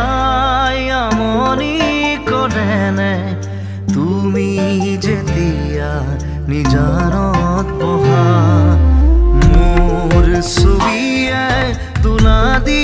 দেখাই আমনি কৰেনে তুমি যেতিয়া নিজানত বহা মোৰ ছবিয়ে তোলা দি